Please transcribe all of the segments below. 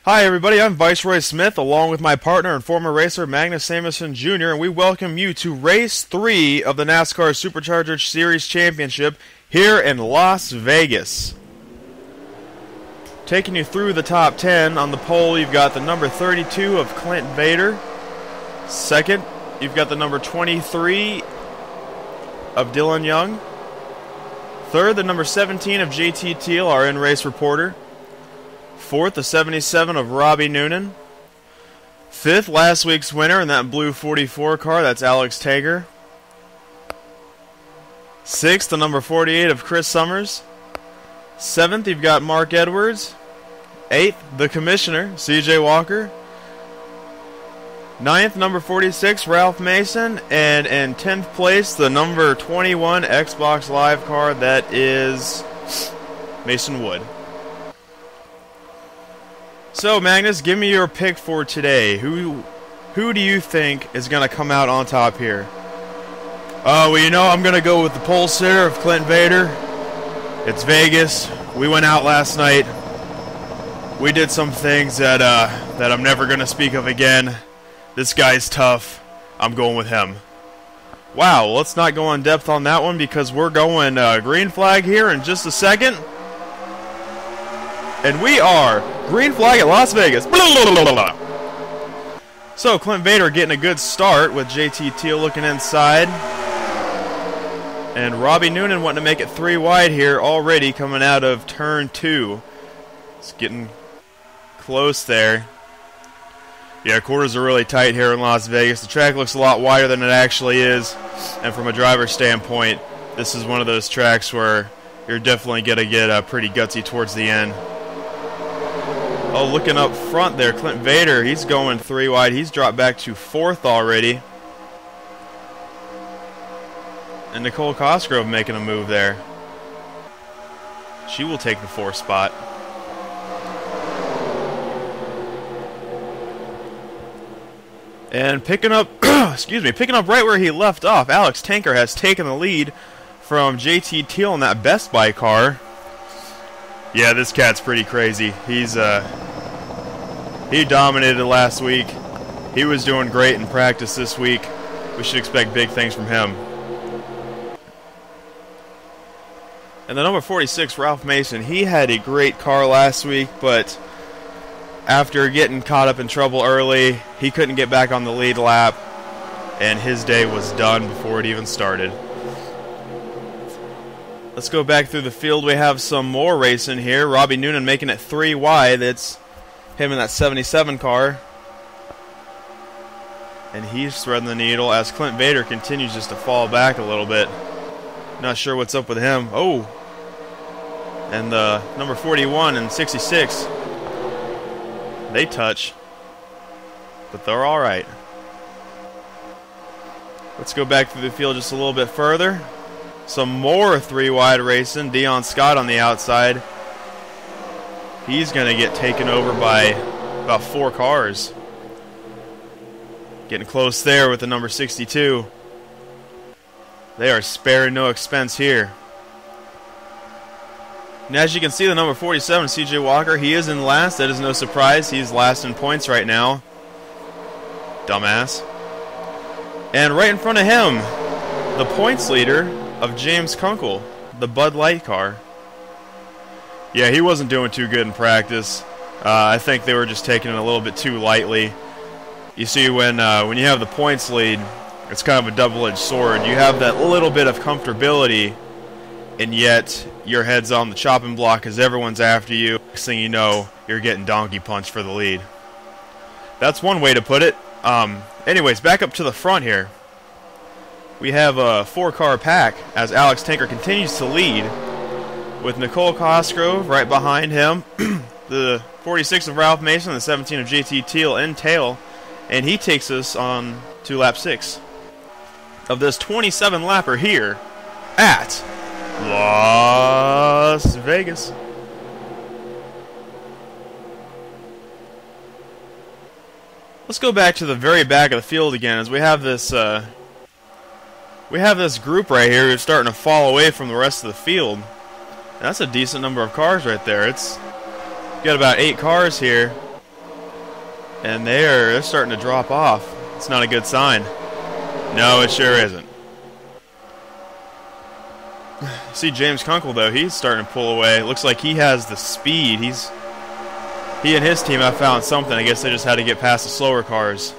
Hi everybody, I'm Viceroy Smith along with my partner and former racer Magnus Samuelson Jr. and we welcome you to Race 3 of the NASCAR Supercharger Series Championship here in Las Vegas. Taking you through the top 10 on the pole, you've got the number 32 of Clint Vader. Second, you've got the number 23 of Dylan Young. Third, the number 17 of JT Teal, our in-race reporter. Fourth, the 77 of Robbie Noonan. Fifth, last week's winner in that blue 44 car, that's Alex Tager. Sixth, the number 48 of Chris Summers. Seventh, you've got Mark Edwards. Eighth, the commissioner, CJ Walker. Ninth, number 46, Ralph Mason. And in 10th place, the number 21 Xbox Live car, that is Mason Wood. So, Magnus, give me your pick for today. Who do you think is going to come out on top here? Well, you know, I'm going to go with the pole sitter of Clint Vader. It's Vegas. We went out last night. We did some things that I'm never going to speak of again. This guy's tough. I'm going with him. Wow, let's not go in depth on that one because we're going green flag here in just a second. And we are green flag at Las Vegas. Blah, blah, blah, blah, blah. So Clint Vader getting a good start with JT Teal looking inside. And Robbie Noonan wanting to make it 3 wide here already coming out of turn 2. It's getting close there. Yeah, quarters are really tight here in Las Vegas. The track looks a lot wider than it actually is. And from a driver's standpoint, this is one of those tracks where you're definitely going to get pretty gutsy towards the end. Oh, looking up front there, Clint Vader, he's going 3 wide. He's dropped back to 4th already. And Nicole Cosgrove making a move there. She will take the 4th spot. And picking up, picking up right where he left off, Alex Tanker has taken the lead from JT Teal in that Best Buy car. Yeah, this cat's pretty crazy. He dominated last week. He was doing great in practice this week. We should expect big things from him. And the number 46, Ralph Mason, he had a great car last week, but after getting caught up in trouble early, he couldn't get back on the lead lap, and his day was done before it even started. Let's go back through the field. We have some more racing here. Robbie Noonan making it 3 wide. It's him in that 77 car. And he's threading the needle as Clint Vader continues just to fall back a little bit. Not sure what's up with him. Oh! And the number 41 and 66. They touch. But they're alright. Let's go back through the field just a little bit further. Some more 3 wide racing. Dion Scott on the outside. He's going to get taken over by about 4 cars. Getting close there with the number 62. They are sparing no expense here. And as you can see, the number 47, CJ Walker, he is in last. That is no surprise. He's last in points right now. Dumbass. And right in front of him, the points leader of James Kunkel, the Bud Light car. Yeah, he wasn't doing too good in practice. I think they were just taking it a little bit too lightly. You see, when you have the points lead, it's kind of a double-edged sword. You have that little bit of comfortability, and yet your head's on the chopping block because everyone's after you. Next thing you know, you're getting donkey punched for the lead. That's one way to put it. Anyways, back up to the front here. We have a 4-car pack as Alex Tanker continues to lead with Nicole Cosgrove right behind him. The 46 of Ralph Mason, the 17 of JT Teal in tail, and he takes us on to lap 6 of this 27-lapper here at Las Vegas. Let's go back to the very back of the field again as we have this group right here who's starting to fall away from the rest of the field. That's a decent number of cars right there. It's got about 8 cars here. And they're starting to drop off. It's not a good sign. No, it sure isn't. See James Kunkel, though, he's starting to pull away. It looks like he has the speed. He and his team have found something. I guess they just had to get past the slower cars.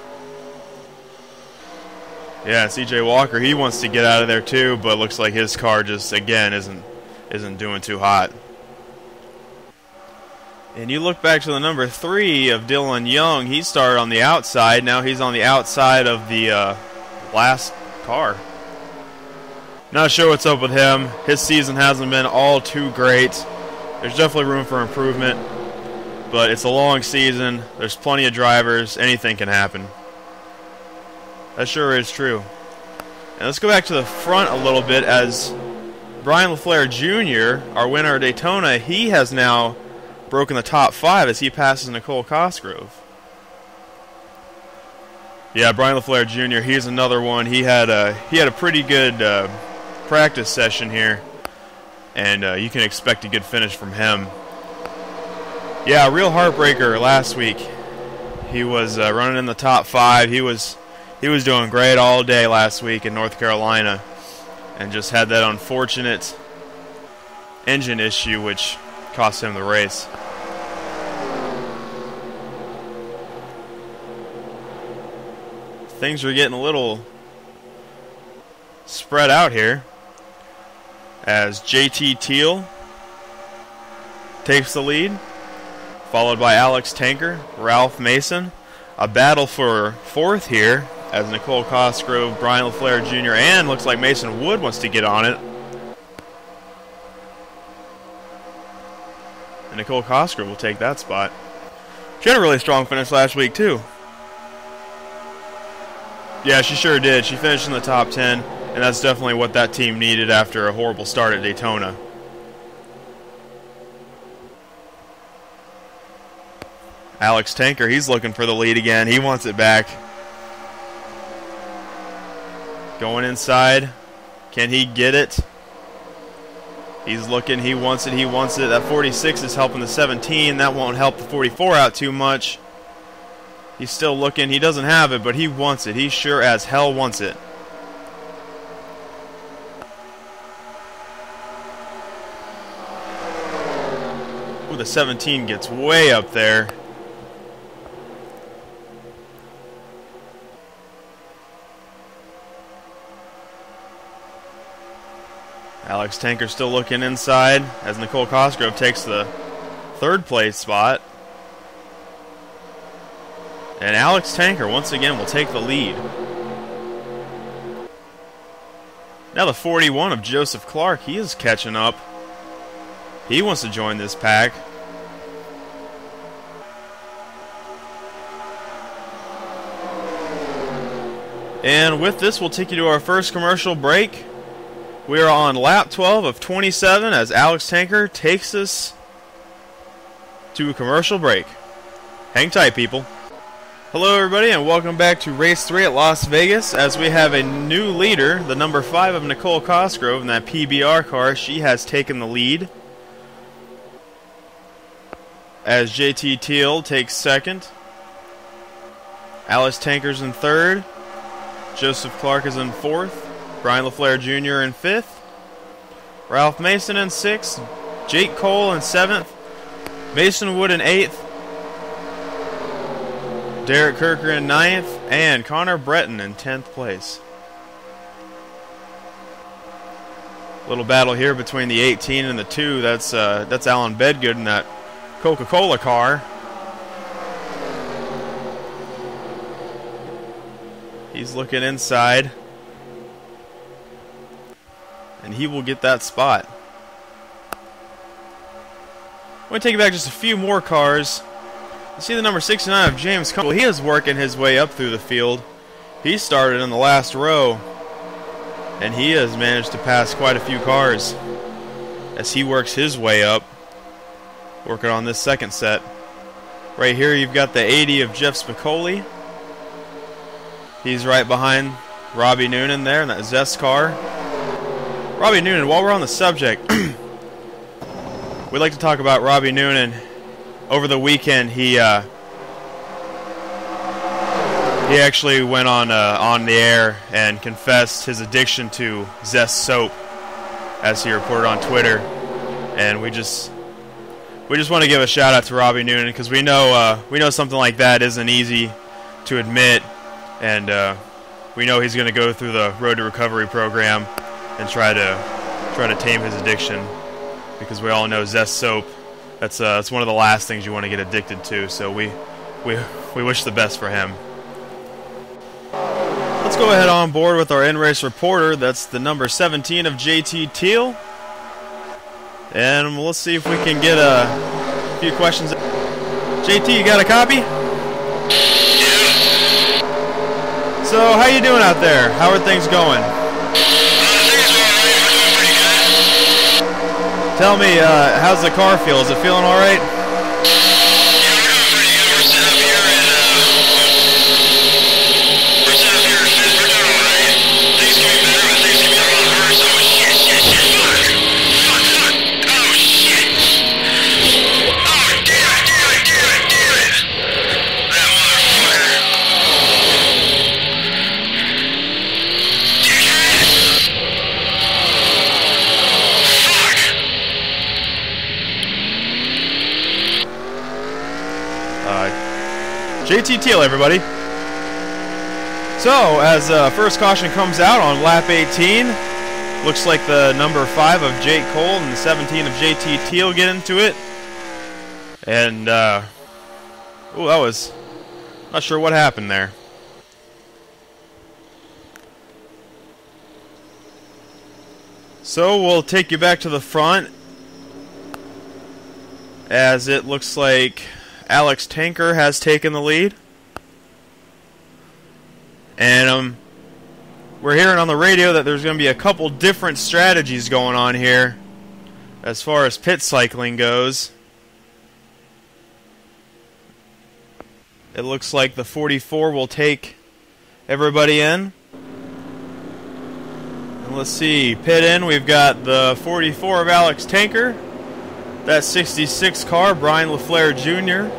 Yeah, CJ Walker, he wants to get out of there too, but it looks like his car just, again, isn't doing too hot. And you look back to the number 3 of Dylan Young. He started on the outside. Now he's on the outside of the last car. Not sure what's up with him. His season hasn't been all too great. There's definitely room for improvement. But it's a long season. There's plenty of drivers. Anything can happen. That sure is true. And let's go back to the front a little bit as Brian LaFleur Jr., our winner at Daytona, he has now broken the top 5 as he passes Nicole Cosgrove. Yeah, Brian LaFleur Jr., he's another one. He had a pretty good practice session here, and you can expect a good finish from him. Yeah, real heartbreaker last week. He was running in the top 5. He was doing great all day last week in North Carolina, and just had that unfortunate engine issue which cost him the race. Things are getting a little spread out here as JT Teal takes the lead, followed by Alex Tanker, Ralph Mason. A battle for 4th here as Nicole Cosgrove, Brian LaFleur Jr., and looks like Mason Wood wants to get on it. And Nicole Cosgrove will take that spot. She had a really strong finish last week, too. Yeah, she sure did. She finished in the top 10, and that's definitely what that team needed after a horrible start at Daytona. Alex Tanker, he's looking for the lead again. He wants it back. Going inside. Can he get it? He's looking. He wants it. He wants it. That 46 is helping the 17. That won't help the 44 out too much. He's still looking. He doesn't have it, but he wants it. He sure as hell wants it. Ooh, the 17 gets way up there. Alex Tanker still looking inside as Nicole Cosgrove takes the 3rd place spot. And Alex Tanker, once again, will take the lead. Now the 41 of Joseph Clark, he is catching up. He wants to join this pack. And with this, we'll take you to our first commercial break. We are on lap 12 of 27 as Alex Tanker takes us to a commercial break. Hang tight, people. Hello, everybody, and welcome back to Race 3 at Las Vegas as we have a new leader, the number 5 of Nicole Cosgrove in that PBR car. She has taken the lead as JT Teal takes 2nd. Alex Tanker's in 3rd. Joseph Clark is in 4th. Brian LaFleur Jr. in 5th. Ralph Mason in 6th. Jake Cole in 7th. Mason Wood in 8th. Derek Kirker in 9th. And Connor Breton in 10th place. Little battle here between the 18 and the 2. That's Alan Bedgood in that Coca-Cola car. He's looking inside. And he will get that spot. I'm going to take you back just a few more cars. You see the number 69 of James Cole. He is working his way up through the field. He started in the last row. And he has managed to pass quite a few cars as he works his way up. Working on this second set. Right here you've got the 80 of Jeff Spicoli. He's right behind Robbie Noonan there in that Zest car. Robbie Noonan, while we're on the subject, we'd like to talk about Robbie Noonan. Over the weekend, he He actually went on the air and confessed his addiction to Zest soap, as he reported on Twitter. And we just want to give a shout out to Robbie Noonan, because we know something like that isn't easy to admit, and we know he's going to go through the Road to Recovery program and try to tame his addiction, because we all know Zest soap. That's one of the last things you want to get addicted to. So we wish the best for him. Let's go ahead on board with our in-race reporter. That's the number 17 of JT Teal. And let's see if we can get a few questions. JT, you got a copy? Yeah. So, how you doing out there? How are things going? Things are alright. We're doing pretty good. Tell me, how's the car feel? Is it feeling alright? JT Teal, everybody. So, as first caution comes out on lap 18, looks like the number 5 of Jake Cole and the 17 of JT Teal get into it. And, that was, not sure what happened there. So, we'll take you back to the front, as it looks like Alex Tanker has taken the lead. And we're hearing on the radio that there's going to be a couple different strategies going on here as far as pit cycling goes. It looks like the 44 will take everybody in. And let's see, pit in, we've got the 44 of Alex Tanker. That 66 car, Brian LaFleur Jr.,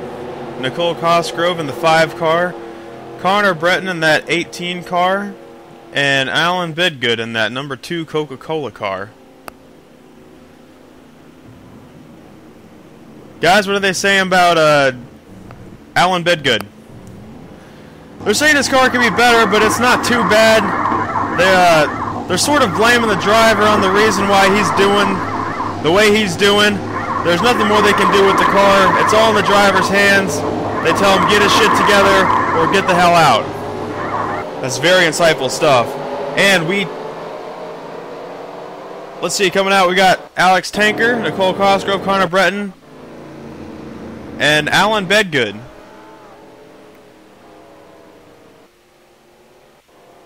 Nicole Cosgrove in the 5 car, Connor Breton in that 18 car, and Alan Bidgood in that number 2 Coca-Cola car. Guys, what are they saying about Alan Bidgood? They're saying his car could be better, but it's not too bad. They're sort of blaming the driver on the reason why he's doing the way he's doing. There's nothing more they can do with the car. It's all in the driver's hands. They tell him, get his shit together or get the hell out. That's very insightful stuff. And let's see, coming out, we got Alex Tanker, Nicole Cosgrove, Connor Breton, and Alan Bedgood.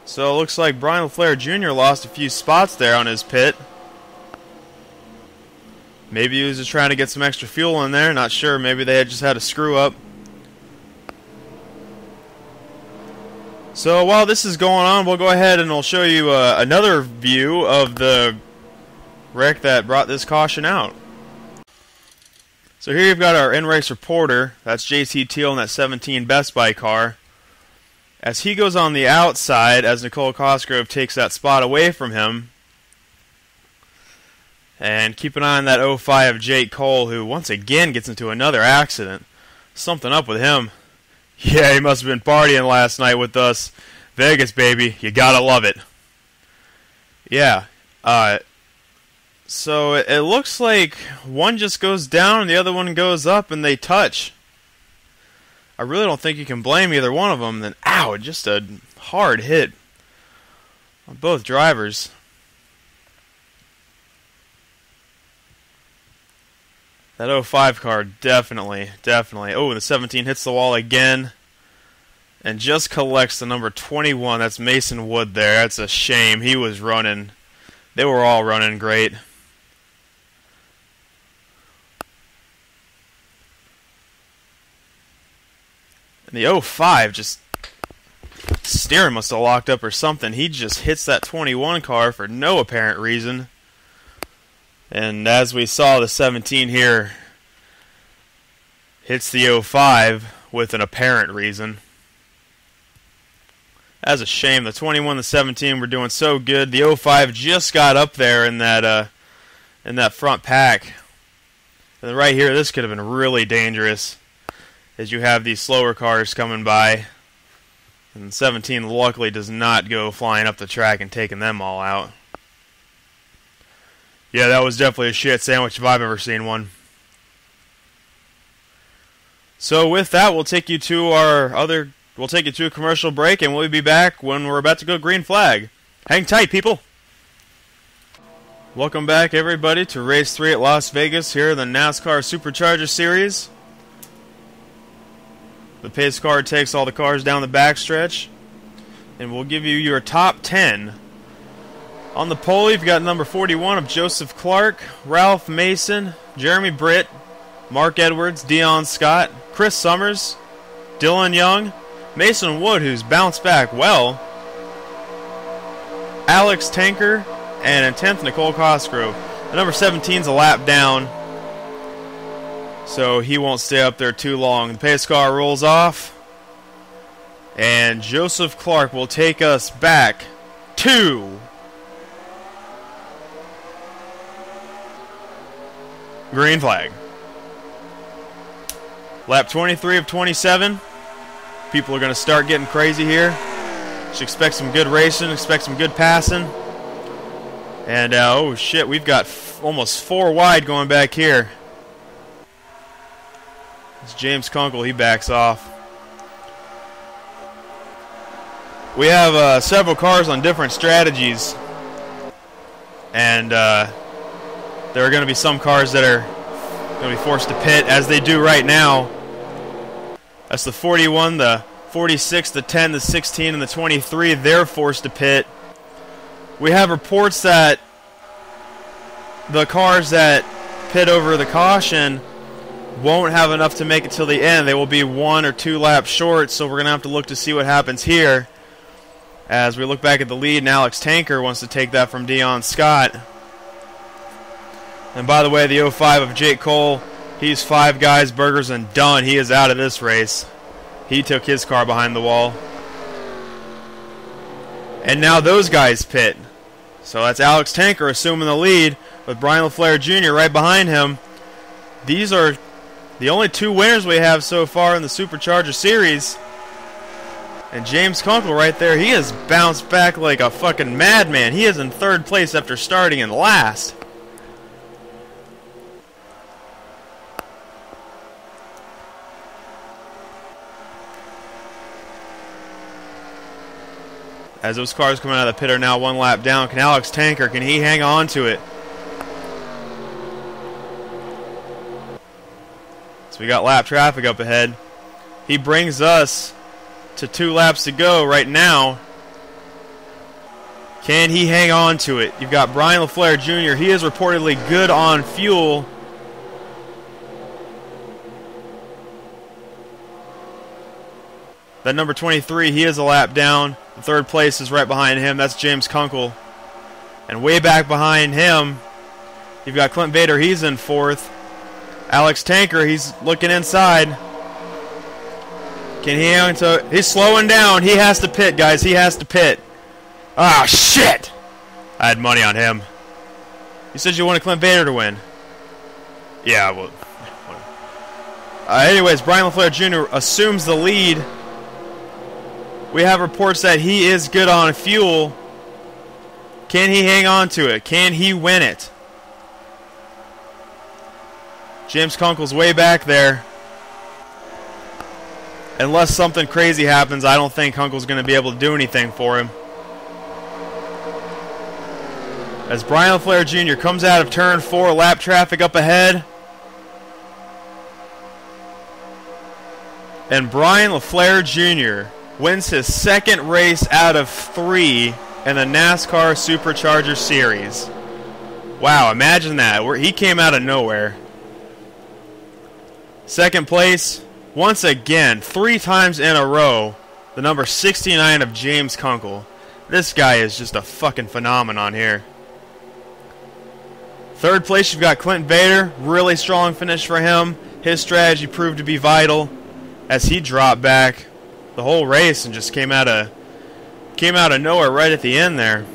So it looks like Brian LaFleur Jr. lost a few spots there on his pit. Maybe he was just trying to get some extra fuel in there, not sure. Maybe they had just had a screw up. So while this is going on, we'll go ahead and I'll show you another view of the wreck that brought this caution out. So here you've got our in-race reporter. That's JT Teal in that 17 Best Buy car. As he goes on the outside, as Nicole Cosgrove takes that spot away from him. And keep an eye on that 05 of Jake Cole, who once again gets into another accident. Something up with him. Yeah, he must have been partying last night with us. Vegas, baby. You gotta love it. Yeah. So it looks like one just goes down and the other one goes up and they touch. I really don't think you can blame either one of them. Then, ow, just a hard hit on both drivers. That 05 car, definitely. Oh, the 17 hits the wall again. And just collects the number 21. That's Mason Wood there. That's a shame. He was running. They were all running great. And the 05 just... steering must have locked up or something. He just hits that 21 car for no apparent reason. And as we saw, the 17 here hits the 05 with an apparent reason. That's a shame. The 21, the 17 were doing so good. The 05 just got up there in that front pack. And right here, this could have been really dangerous, as you have these slower cars coming by. And 17 luckily does not go flying up the track and taking them all out. Yeah, that was definitely a shit sandwich if I've ever seen one. So with that, we'll take you to a commercial break, and we'll be back when we're about to go green flag. Hang tight, people. Welcome back, everybody, to Race 3 at Las Vegas here in the NASCAR Supercharger Series. The pace car takes all the cars down the backstretch, and we'll give you your top 10. On the pole, you've got number 41 of Joseph Clark, Ralph Mason, Jeremy Britt, Mark Edwards, Dion Scott, Chris Summers, Dylan Young, Mason Wood, who's bounced back well, Alex Tanker, and in 10th, Nicole Cosgrove. The number 17's a lap down, so he won't stay up there too long. The pace car rolls off, and Joseph Clark will take us back to green flag. Lap 23 of 27. People are going to start getting crazy here. Should expect some good racing, expect some good passing. And, oh shit, we've got almost 4 wide going back here. It's James Kunkel, he backs off. We have several cars on different strategies. And there are going to be some cars that are going to be forced to pit, as they do right now. That's the 41, the 46, the 10, the 16, and the 23. They're forced to pit. We have reports that the cars that pit over the caution won't have enough to make it till the end. They will be 1 or 2 laps short, so we're going to have to look to see what happens here. As we look back at the lead, and Alex Tanker wants to take that from Dion Scott. And by the way, the 05 of Jake Cole, he's 5 guys, burgers, and done. He is out of this race. He took his car behind the wall. And now those guys pit. So that's Alex Tanker assuming the lead, with Brian LaFleur Jr. right behind him. These are the only 2 winners we have so far in the Supercharger Series. And James Kunkel right there, he has bounced back like a fucking madman. He is in 3rd place after starting in last. As those cars coming out of the pit are now 1 lap down, can Alex Tanker, can he hang on to it? So we got lap traffic up ahead. He brings us to 2 laps to go right now. Can he hang on to it? You've got Brian LaFleur Jr. He is reportedly good on fuel. That number 23, he is a lap down. The 3rd place is right behind him. That's James Kunkel. And way back behind him, you've got Clint Bader. He's in 4th. Alex Tanker, he's looking inside. Can he hang on to it? He's slowing down. He has to pit, guys. He has to pit. Ah, shit! I had money on him. You said you wanted Clint Bader to win. Yeah, well. Anyways, Brian LaFleur Jr. assumes the lead. We have reports that he is good on fuel. Can he hang on to it? Can he win it? James Kunkel's way back there. Unless something crazy happens, I don't think Kunkel's going to be able to do anything for him. As Brian LaFleur Jr. comes out of turn 4, lap traffic up ahead. And Brian LaFleur Jr. wins his 2nd race out of 3 in the NASCAR Supercharger Series. Wow, imagine that. He came out of nowhere. 2nd place, once again, 3 times in a row, the number 69 of James Kunkel. This guy is just a fucking phenomenon here. 3rd place, you've got Clint Bader. Really strong finish for him. His strategy proved to be vital as he dropped back the whole race and just came out of Came out of nowhere right at the end there.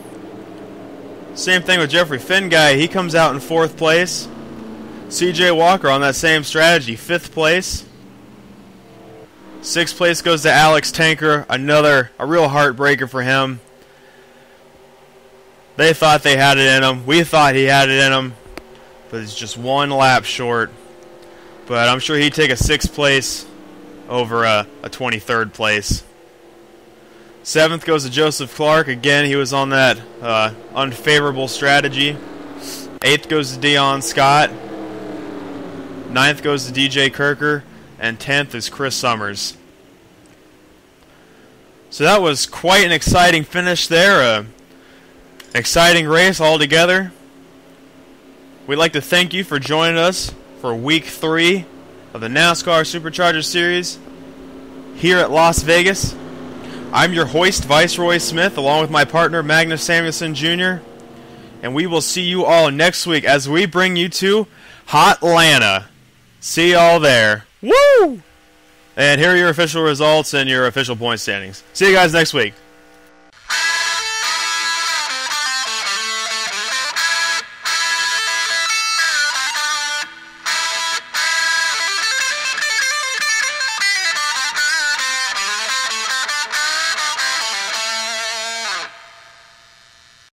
Same thing with Jeffrey Finn guy. He comes out in 4th place. CJ Walker on that same strategy, 5th place. 6th place goes to Alex Tanker. A real heartbreaker for him. They thought they had it in him. We thought he had it in him. But he's just 1 lap short. But I'm sure he'd take a 6th place over a 23rd place. 7th goes to Joseph Clark. Again, he was on that unfavorable strategy. 8th goes to Dion Scott. 9th goes to DJ Kirker. And 10th is Chris Summers. So that was quite an exciting finish there. Exciting race altogether. We'd like to thank you for joining us for Week 3 of the NASCAR Supercharger Series here at Las Vegas. I'm your host, Viceroy Smith, along with my partner, Magnus Samuelson Jr., and we will see you all next week as we bring you to Hotlanta. See y'all there. Woo! And here are your official results and your official point standings. See you guys next week.